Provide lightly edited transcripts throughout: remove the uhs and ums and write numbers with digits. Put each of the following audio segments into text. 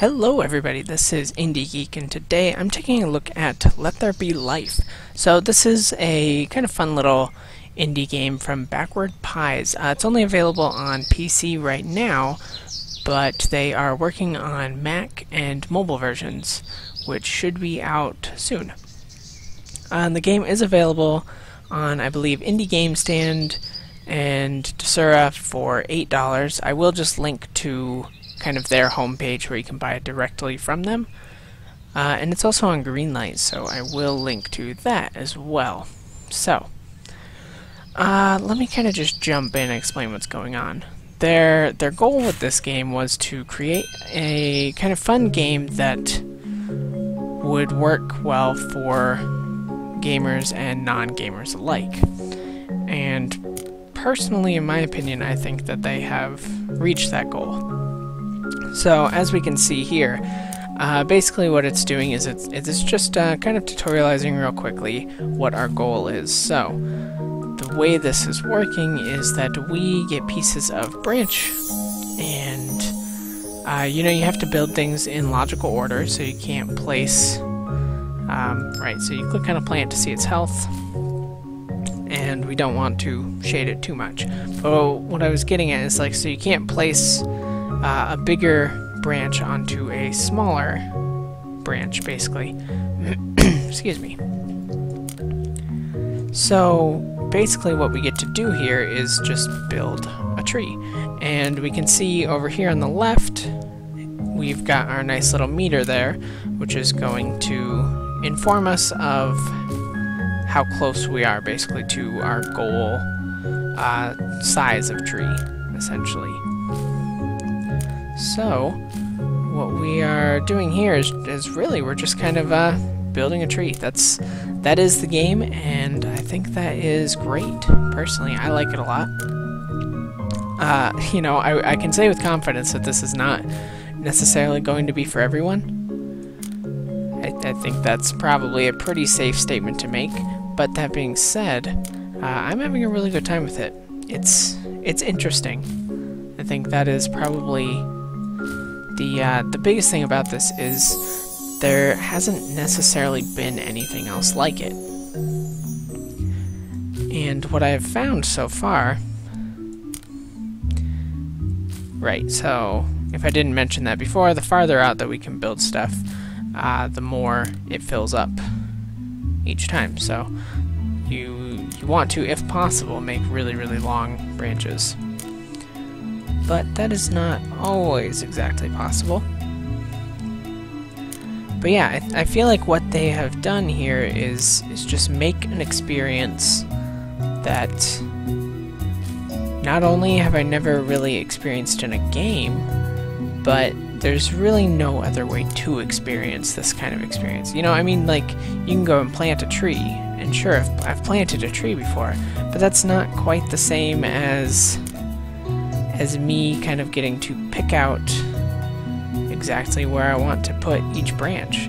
Hello everybody, this is IndieGeek, and today I'm taking a look at Let There Be Life. So this is a kind of fun little indie game from Backward Pies. It's only available on PC right now, but they are working on Mac and mobile versions, which should be out soon. The game is available on, I believe, Indie Game Stand and Desura for $8. I will just link to kind of their homepage where you can buy it directly from them. And it's also on Greenlight, so I will link to that as well. So, let me kind of just jump in and explain what's going on. Their goal with this game was to create a kind of fun game that would work well for gamers and non-gamers alike. And personally, in my opinion, I think that they have reached that goal. So, as we can see here, basically what it's doing is it's just kind of tutorializing real quickly what our goal is. So, the way this is working is that we get pieces of branch, and you have to build things in logical order, so you can't place, right, so you click on a plant to see its health, and we don't want to shade it too much. But what I was getting at is, like, so you can't place a bigger branch onto a smaller branch, basically. Excuse me. So basically what we get to do here is just build a tree. And we can see over here on the left, we've got our nice little meter there, which is going to inform us of how close we are, basically, to our goal size of tree, essentially. So, what we are doing here is really, we're just kind of building a tree. That is the game, and I think that is great. Personally, I like it a lot. I can say with confidence that this is not necessarily going to be for everyone. I think that's probably a pretty safe statement to make, but that being said, I'm having a really good time with it. It's interesting. I think that is probably the biggest thing about this is there hasn't necessarily been anything else like it. And what I have found so far... Right, so if I didn't mention that before, the farther out that we can build stuff, the more it fills up each time. So you want to, if possible, make really, really long branches. But that is not always exactly possible. But yeah, I feel like what they have done here is just make an experience that not only have I never really experienced in a game, but there's really no other way to experience this kind of experience. You know, I mean, like, you can go and plant a tree, and sure, I've planted a tree before, but that's not quite the same as me kind of getting to pick out exactly where I want to put each branch.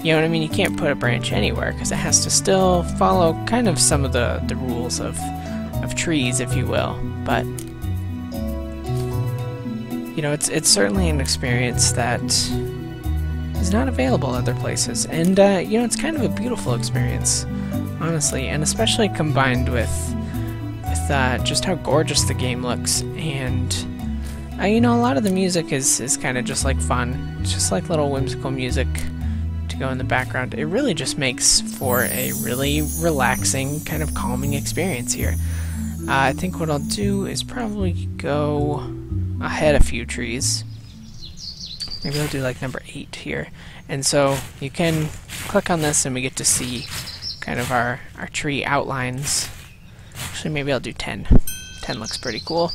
You know what I mean? You can't put a branch anywhere because it has to still follow kind of some of the rules of trees, if you will. But it's certainly an experience that is not available other places, and it's kind of a beautiful experience, honestly, and especially combined with just how gorgeous the game looks. And a lot of the music is kind of just like fun. It's just like little whimsical music to go in the background. It really just makes for a really relaxing, kind of calming experience here. I think what I'll do is probably go ahead a few trees. Maybe I'll do like number 8 here. And so you can click on this and we get to see kind of our tree outlines. Actually, maybe I'll do 10. 10 looks pretty cool.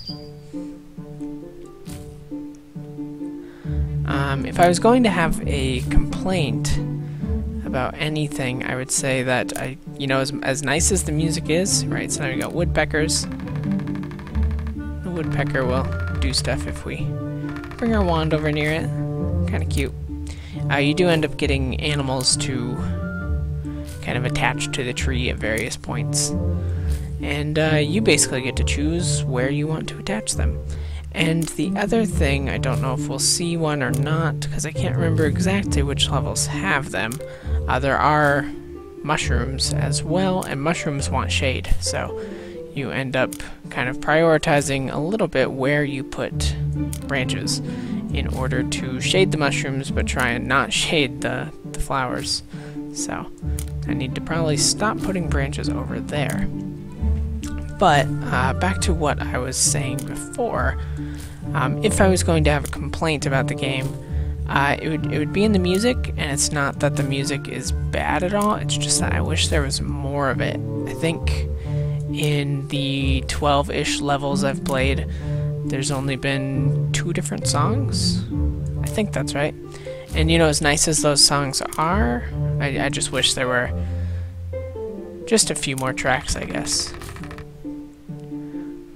If I was going to have a complaint about anything, I would say that as nice as the music is, right, so now we got woodpeckers. The woodpecker will do stuff if we bring our wand over near it. Kind of cute. You do end up getting animals to kind of attach to the tree at various points. And you basically get to choose where you want to attach them. And the other thing, I don't know if we'll see one or not, because I can't remember exactly which levels have them. There are mushrooms as well, and mushrooms want shade, so you end up kind of prioritizing a little bit where you put branches in order to shade the mushrooms, but try and not shade the flowers. So I need to probably stop putting branches over there. But back to what I was saying before, if I was going to have a complaint about the game, it would be in the music, and it's not that the music is bad at all, it's just that I wish there was more of it. I think in the 12-ish levels I've played, there's only been 2 different songs. I think that's right. And you know, as nice as those songs are, I just wish there were just a few more tracks, I guess.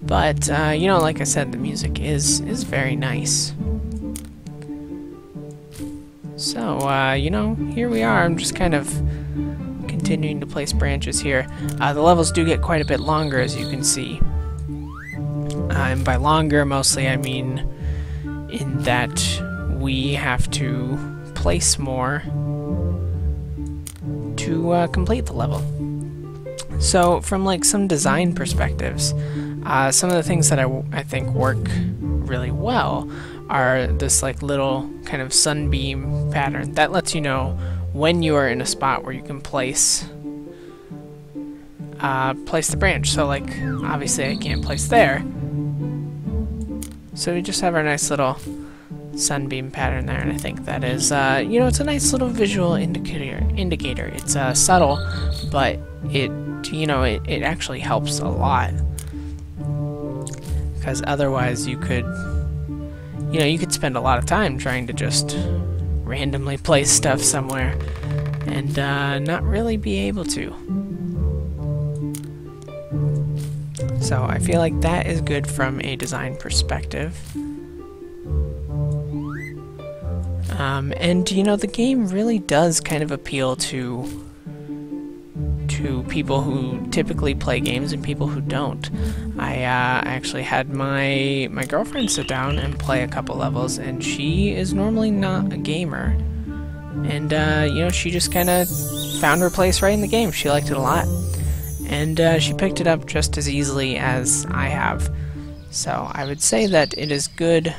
But, you know, like I said, the music is very nice. So, you know, here we are. I'm just kind of continuing to place branches here. The levels do get quite a bit longer, as you can see. And by longer, mostly I mean in that we have to place more to complete the level. So, from like some design perspectives, some of the things that I think work really well are this like little kind of sunbeam pattern that lets you know when you are in a spot where you can place the branch. So like obviously I can't place there, so we just have our nice little sunbeam pattern there, and I think that is you know, it's a nice little visual indicator. It's subtle, but it, you know, it actually helps a lot, because otherwise you could, you know, you could spend a lot of time trying to just randomly place stuff somewhere and not really be able to. So I feel like that is good from a design perspective. And you know, the game really does kind of appeal to people who typically play games and people who don't. I actually had my girlfriend sit down and play a couple levels, and she is normally not a gamer. And you know, she just kind of found her place right in the game. She liked it a lot, and she picked it up just as easily as I have. So I would say that it is good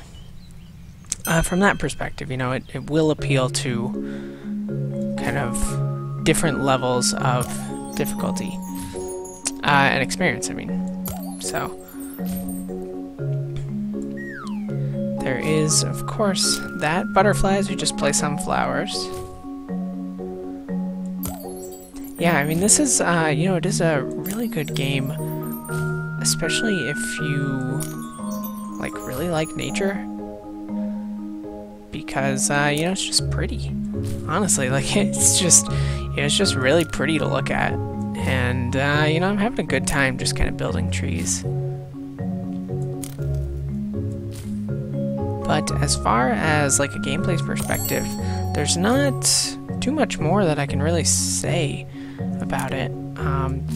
from that perspective. You know, it will appeal to kind of different levels of difficulty and experience, I mean. So there is, of course, that. Butterflies, we just place on flowers. Yeah, I mean, this is, you know, it is a really good game, especially if you, like, really like nature, because, you know, it's just pretty. Honestly, like, it's just really pretty to look at, and, you know, I'm having a good time just kind of building trees. But as far as, like, a gameplay perspective, there's not too much more that I can really say about it.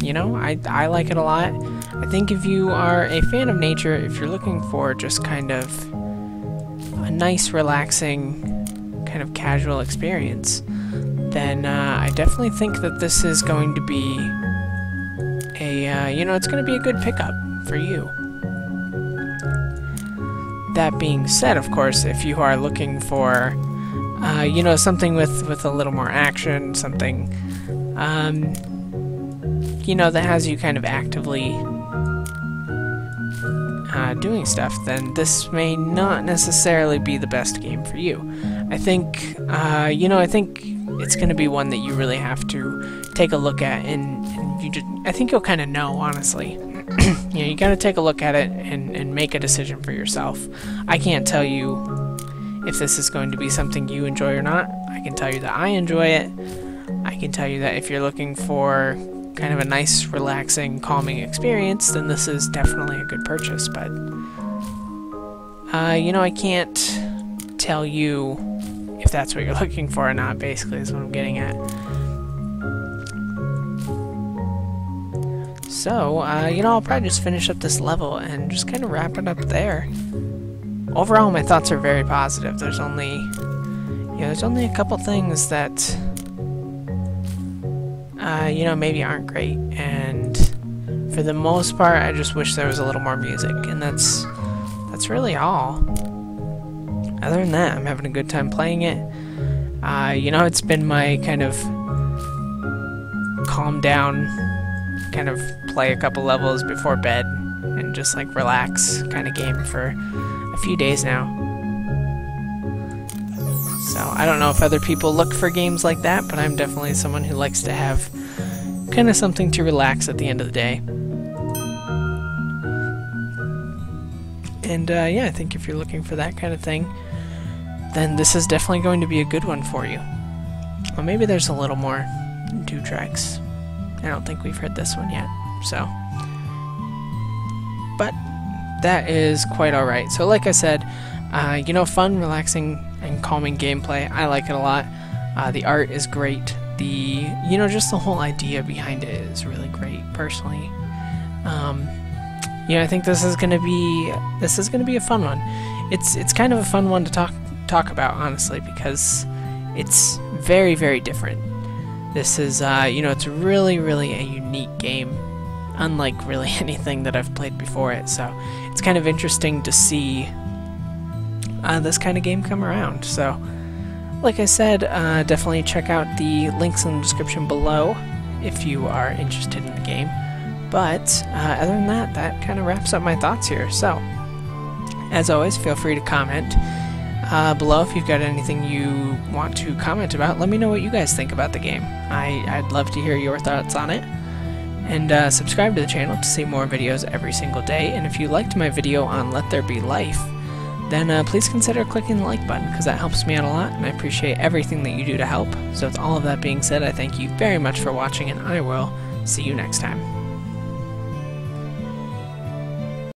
You know, I like it a lot. I think if you are a fan of nature, if you're looking for just kind of a nice, relaxing, kind of casual experience, then I definitely think that this is going to be a, you know, it's going to be a good pickup for you. That being said, of course, if you are looking for, you know, something with a little more action, something, you know, that has you kind of actively doing stuff, then this may not necessarily be the best game for you. I think, you know, I think it's going to be one that you really have to take a look at, and you just, I think you'll kind of know, honestly. You know, you got to take a look at it and make a decision for yourself. I can't tell you if this is going to be something you enjoy or not. I can tell you that I enjoy it. I can tell you that if you're looking for kind of a nice, relaxing, calming experience, then this is definitely a good purchase. But, you know, I can't tell you if that's what you're looking for or not, basically, is what I'm getting at. So, you know, I'll probably just finish up this level and just kind of wrap it up there. overall my thoughts are very positive. There's only a couple things that maybe aren't great, and for the most part I just wish there was a little more music, and that's really all. Other than that, I'm having a good time playing it. It's been my kind of calm down, kind of play a couple levels before bed and just like relax kind of game for a few days now. So I don't know if other people look for games like that, but I'm definitely someone who likes to have kind of something to relax at the end of the day. And yeah, I think if you're looking for that kind of thing, then this is definitely going to be a good one for you. Well, maybe there's a little more in 2 tracks. I don't think we've heard this one yet, so. But that is quite alright. So like I said, fun, relaxing, and calming gameplay. I like it a lot. The art is great. Just the whole idea behind it is really great, personally. I think this is gonna be a fun one. It's kind of a fun one to talk about, honestly, because it's very, very different. This is it's really, really a unique game, unlike really anything that I've played before it. So it's kind of interesting to see this kind of game come around. So, like I said, definitely check out the links in the description below if you are interested in the game. But other than that, that kind of wraps up my thoughts here. So, as always, feel free to comment below if you've got anything you want to comment about. Let me know what you guys think about the game. I'd love to hear your thoughts on it. And subscribe to the channel to see more videos every single day. And if you liked my video on Let There Be Life, then please consider clicking the like button, because that helps me out a lot, and I appreciate everything that you do to help. So with all of that being said, I thank you very much for watching, and I will see you next time.